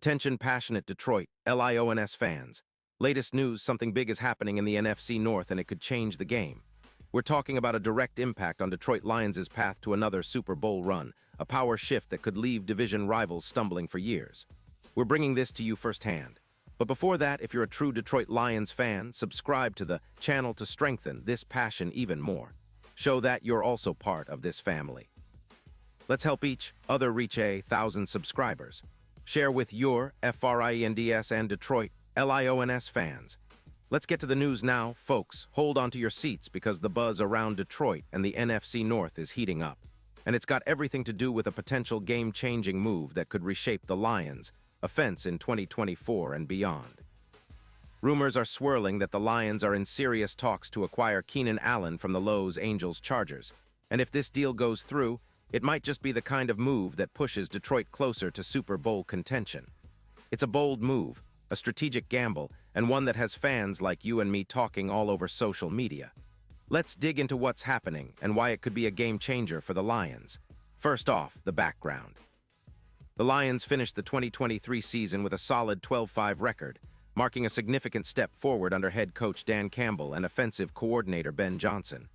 Attention passionate Detroit, Lions fans. Latest news, something big is happening in the NFC North and it could change the game. We're talking about a direct impact on Detroit Lions' path to another Super Bowl run, a power shift that could leave division rivals stumbling for years. We're bringing this to you firsthand. But before that, if you're a true Detroit Lions fan, subscribe to the channel to strengthen this passion even more. Show that you're also part of this family. Let's help each other reach 1,000 subscribers. Share with your FRIENDS and Detroit LIONS fans. Let's get to the news now, folks. Hold on to your seats because the buzz around Detroit and the NFC North is heating up. And it's got everything to do with a potential game-changing move that could reshape the Lions' offense in 2024 and beyond. Rumors are swirling that the Lions are in serious talks to acquire Keenan Allen from the Los Angeles Chargers. And if this deal goes through, it might just be the kind of move that pushes Detroit closer to Super Bowl contention. It's a bold move, a strategic gamble, and one that has fans like you and me talking all over social media. Let's dig into what's happening and why it could be a game changer for the Lions. First off, the background. The Lions finished the 2023 season with a solid 12-5 record, marking a significant step forward under head coach Dan Campbell and offensive coordinator Ben Johnson.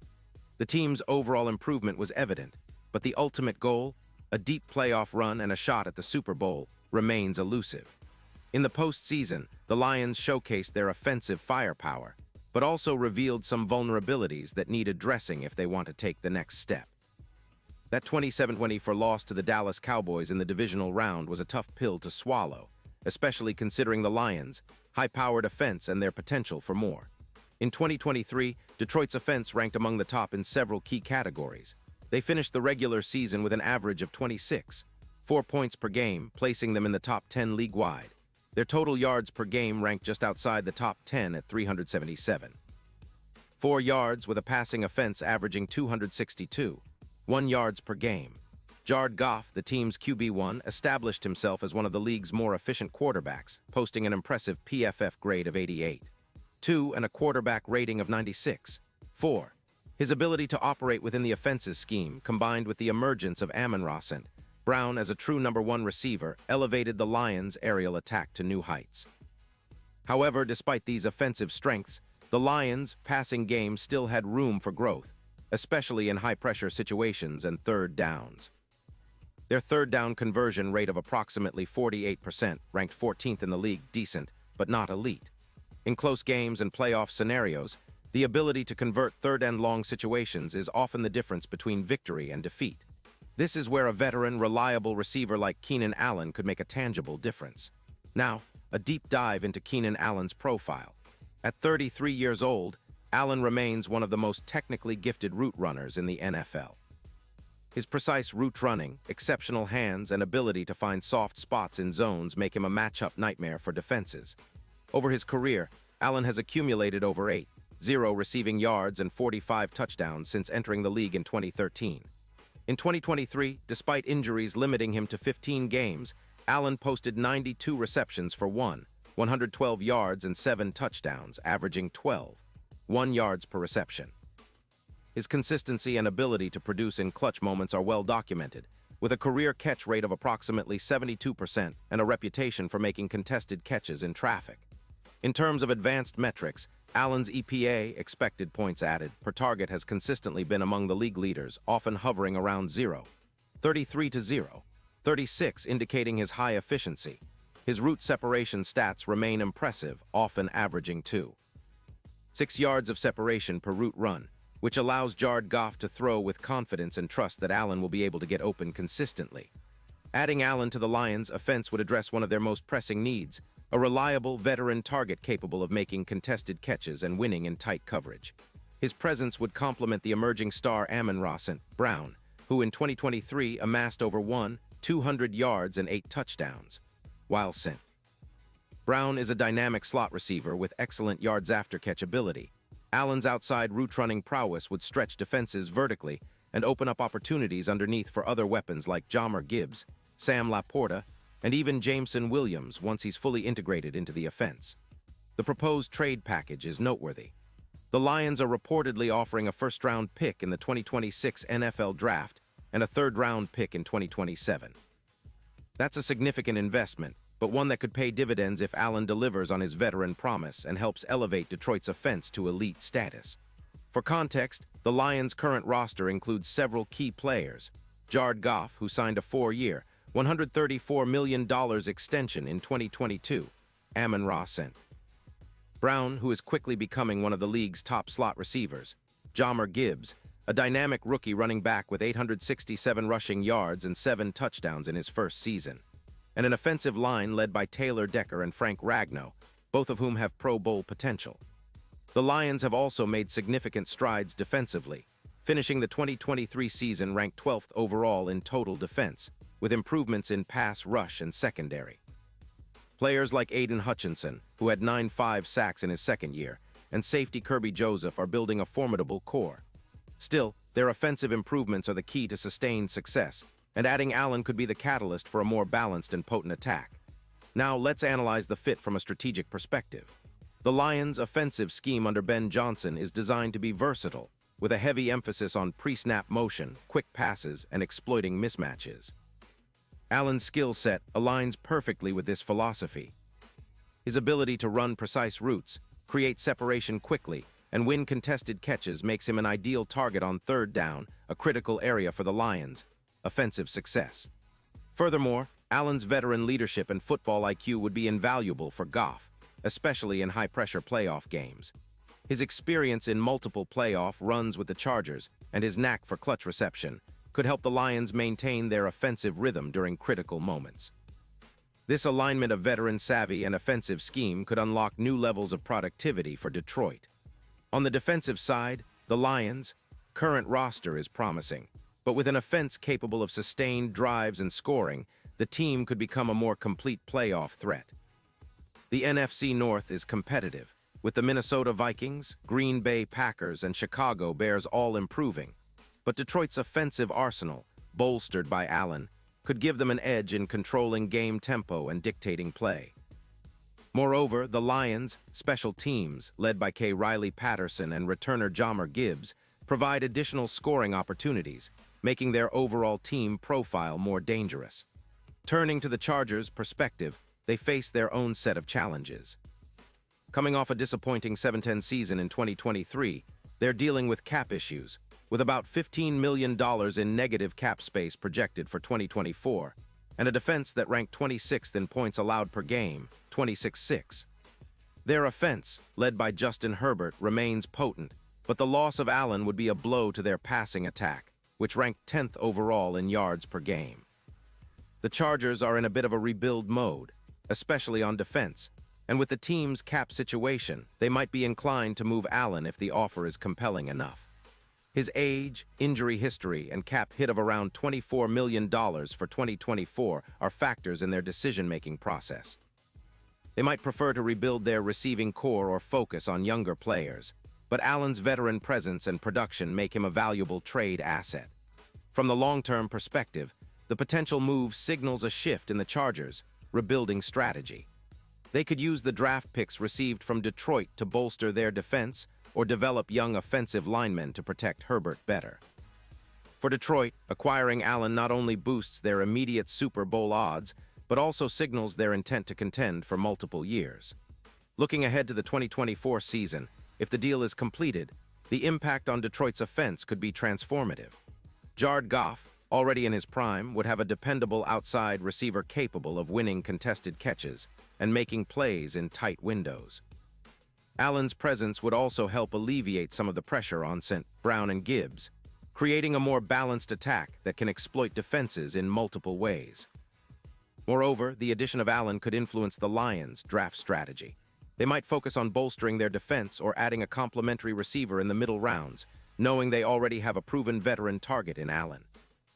The team's overall improvement was evident, but the ultimate goal, a deep playoff run and a shot at the Super Bowl, remains elusive. In the postseason, the Lions showcased their offensive firepower, but also revealed some vulnerabilities that need addressing if they want to take the next step. That 27-24 loss to the Dallas Cowboys in the divisional round was a tough pill to swallow, especially considering the Lions' high-powered offense and their potential for more. In 2023, Detroit's offense ranked among the top in several key categories. They finished the regular season with an average of 26.4 points per game, placing them in the top 10 league-wide. Their total yards per game ranked just outside the top 10 at 377. 4 yards with a passing offense averaging 262.1 yards per game. Jared Goff, the team's QB1, established himself as one of the league's more efficient quarterbacks, posting an impressive PFF grade of 88.2 and a quarterback rating of 96.4. His ability to operate within the offense's scheme, combined with the emergence of Amon-Ra St. Brown as a true number one receiver, elevated the Lions' aerial attack to new heights. However, despite these offensive strengths, the Lions' passing game still had room for growth, especially in high-pressure situations and third downs. Their third down conversion rate of approximately 48% ranked 14th in the league, decent, but not elite. In close games and playoff scenarios, the ability to convert third and long situations is often the difference between victory and defeat. This is where a veteran, reliable receiver like Keenan Allen could make a tangible difference. Now, a deep dive into Keenan Allen's profile. At 33 years old, Allen remains one of the most technically gifted route runners in the NFL. His precise route running, exceptional hands, and ability to find soft spots in zones make him a matchup nightmare for defenses. Over his career, Allen has accumulated over 8.0 receiving yards and 45 touchdowns since entering the league in 2013. In 2023, despite injuries limiting him to 15 games, Allen posted 92 receptions for 112 yards and 7 touchdowns, averaging 12.1 yards per reception. His consistency and ability to produce in clutch moments are well documented, with a career catch rate of approximately 72% and a reputation for making contested catches in traffic. In terms of advanced metrics, Allen's EPA, expected points added, per target has consistently been among the league leaders, often hovering around 0.33 to 0.36, indicating his high efficiency. His route separation stats remain impressive, often averaging 2.6 yards of separation per route run, which allows Jared Goff to throw with confidence and trust that Allen will be able to get open consistently. Adding Allen to the Lions' offense would address one of their most pressing needs, a reliable veteran target capable of making contested catches and winning in tight coverage. His presence would complement the emerging star Amon-Ra St. Brown, who in 2023 amassed over 200 yards and 8 touchdowns. While St. Brown is a dynamic slot receiver with excellent yards after catch ability, Allen's outside route running prowess would stretch defenses vertically and open up opportunities underneath for other weapons like Jahmyr Gibbs, Sam Laporta, and even Jameson Williams once he's fully integrated into the offense. The proposed trade package is noteworthy. The Lions are reportedly offering a first-round pick in the 2026 NFL Draft and a third-round pick in 2027. That's a significant investment, but one that could pay dividends if Allen delivers on his veteran promise and helps elevate Detroit's offense to elite status. For context, the Lions' current roster includes several key players. Jared Goff, who signed a 4-year, $134 million extension in 2022. Amon-Ra St. Brown, who is quickly becoming one of the league's top slot receivers. Jahmyr Gibbs, a dynamic rookie running back with 867 rushing yards and 7 touchdowns in his first season. And an offensive line led by Taylor Decker and Frank Ragnow, both of whom have Pro Bowl potential. The Lions have also made significant strides defensively, finishing the 2023 season ranked 12th overall in total defense, with improvements in pass rush and secondary. Players like Aiden Hutchinson, who had 9.5 sacks in his second year, and safety Kirby Joseph are building a formidable core. Still, their offensive improvements are the key to sustained success, and adding Allen could be the catalyst for a more balanced and potent attack. Now let's analyze the fit from a strategic perspective. The Lions' offensive scheme under Ben Johnson is designed to be versatile, with a heavy emphasis on pre-snap motion, quick passes, and exploiting mismatches. Allen's skill set aligns perfectly with this philosophy. His ability to run precise routes, create separation quickly, and win contested catches makes him an ideal target on third down, a critical area for the Lions' offensive success. Furthermore, Allen's veteran leadership and football IQ would be invaluable for Goff, especially in high-pressure playoff games. His experience in multiple playoff runs with the Chargers and his knack for clutch reception could help the Lions maintain their offensive rhythm during critical moments. This alignment of veteran savvy and offensive scheme could unlock new levels of productivity for Detroit. On the defensive side, the Lions' current roster is promising, but with an offense capable of sustained drives and scoring, the team could become a more complete playoff threat. The NFC North is competitive, with the Minnesota Vikings, Green Bay Packers, and Chicago Bears all improving. But Detroit's offensive arsenal, bolstered by Allen, could give them an edge in controlling game tempo and dictating play. Moreover, the Lions' special teams, led by K. Riley Patterson and returner Jahmyr Gibbs, provide additional scoring opportunities, making their overall team profile more dangerous. Turning to the Chargers' perspective, they face their own set of challenges. Coming off a disappointing 7-10 season in 2023, they're dealing with cap issues, with about $15 million in negative cap space projected for 2024, and a defense that ranked 26th in points allowed per game, 26-6. Their offense, led by Justin Herbert, remains potent, but the loss of Allen would be a blow to their passing attack, which ranked 10th overall in yards per game. The Chargers are in a bit of a rebuild mode, especially on defense, and with the team's cap situation, they might be inclined to move Allen if the offer is compelling enough. His age, injury history, and cap hit of around $24 million for 2024 are factors in their decision-making process. They might prefer to rebuild their receiving core or focus on younger players, but Allen's veteran presence and production make him a valuable trade asset. From the long-term perspective, the potential move signals a shift in the Chargers' rebuilding strategy. They could use the draft picks received from Detroit to bolster their defense or develop young offensive linemen to protect Herbert better. For Detroit, acquiring Allen not only boosts their immediate Super Bowl odds, but also signals their intent to contend for multiple years. Looking ahead to the 2024 season, if the deal is completed, the impact on Detroit's offense could be transformative. Jared Goff, already in his prime, would have a dependable outside receiver capable of winning contested catches and making plays in tight windows. Allen's presence would also help alleviate some of the pressure on St. Brown and Gibbs, creating a more balanced attack that can exploit defenses in multiple ways. Moreover, the addition of Allen could influence the Lions' draft strategy. They might focus on bolstering their defense or adding a complementary receiver in the middle rounds, knowing they already have a proven veteran target in Allen.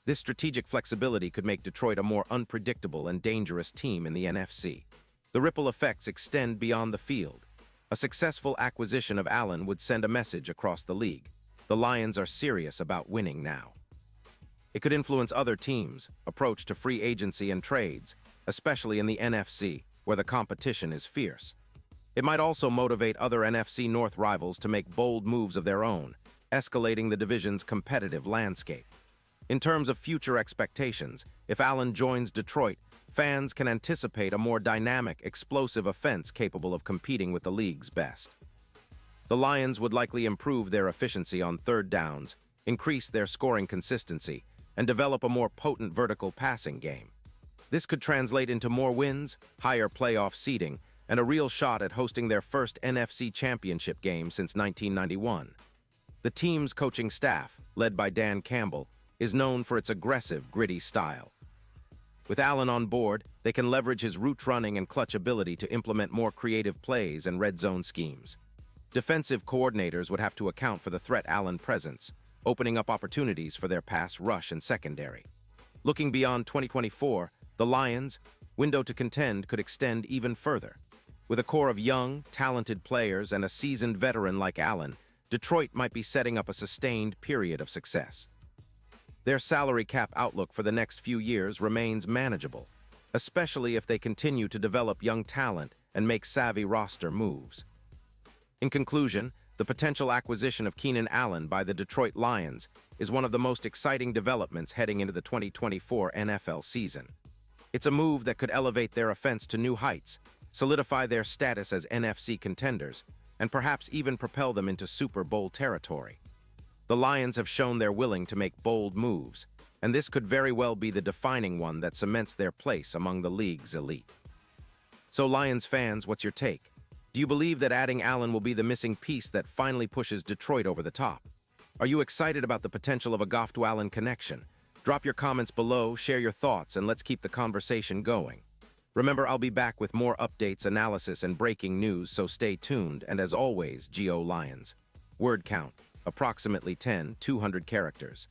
This strategic flexibility could make Detroit a more unpredictable and dangerous team in the NFC. The ripple effects extend beyond the field. A successful acquisition of Allen would send a message across the league. The Lions are serious about winning now. It could influence other teams' approach to free agency and trades, especially in the NFC, where the competition is fierce. It might also motivate other NFC North rivals to make bold moves of their own, escalating the division's competitive landscape. In terms of future expectations, if Allen joins Detroit, fans can anticipate a more dynamic, explosive offense capable of competing with the league's best. The Lions would likely improve their efficiency on third downs, increase their scoring consistency, and develop a more potent vertical passing game. This could translate into more wins, higher playoff seeding, and a real shot at hosting their first NFC Championship game since 1991. The team's coaching staff, led by Dan Campbell, is known for its aggressive, gritty style. With Allen on board, they can leverage his route running and clutch ability to implement more creative plays and red zone schemes. Defensive coordinators would have to account for the threat Allen presents, opening up opportunities for their pass rush and secondary. Looking beyond 2024, the Lions' window to contend could extend even further. With a core of young, talented players and a seasoned veteran like Allen, Detroit might be setting up a sustained period of success. Their salary cap outlook for the next few years remains manageable, especially if they continue to develop young talent and make savvy roster moves. In conclusion, the potential acquisition of Keenan Allen by the Detroit Lions is one of the most exciting developments heading into the 2024 NFL season. It's a move that could elevate their offense to new heights, solidify their status as NFC contenders, and perhaps even propel them into Super Bowl territory. The Lions have shown they're willing to make bold moves, and this could very well be the defining one that cements their place among the league's elite. So Lions fans, what's your take? Do you believe that adding Allen will be the missing piece that finally pushes Detroit over the top? Are you excited about the potential of a Goff to Allen connection? Drop your comments below, share your thoughts, and let's keep the conversation going. Remember, I'll be back with more updates, analysis, and breaking news, so stay tuned, and as always, Go Lions. Word count, approximately 10, 200 characters.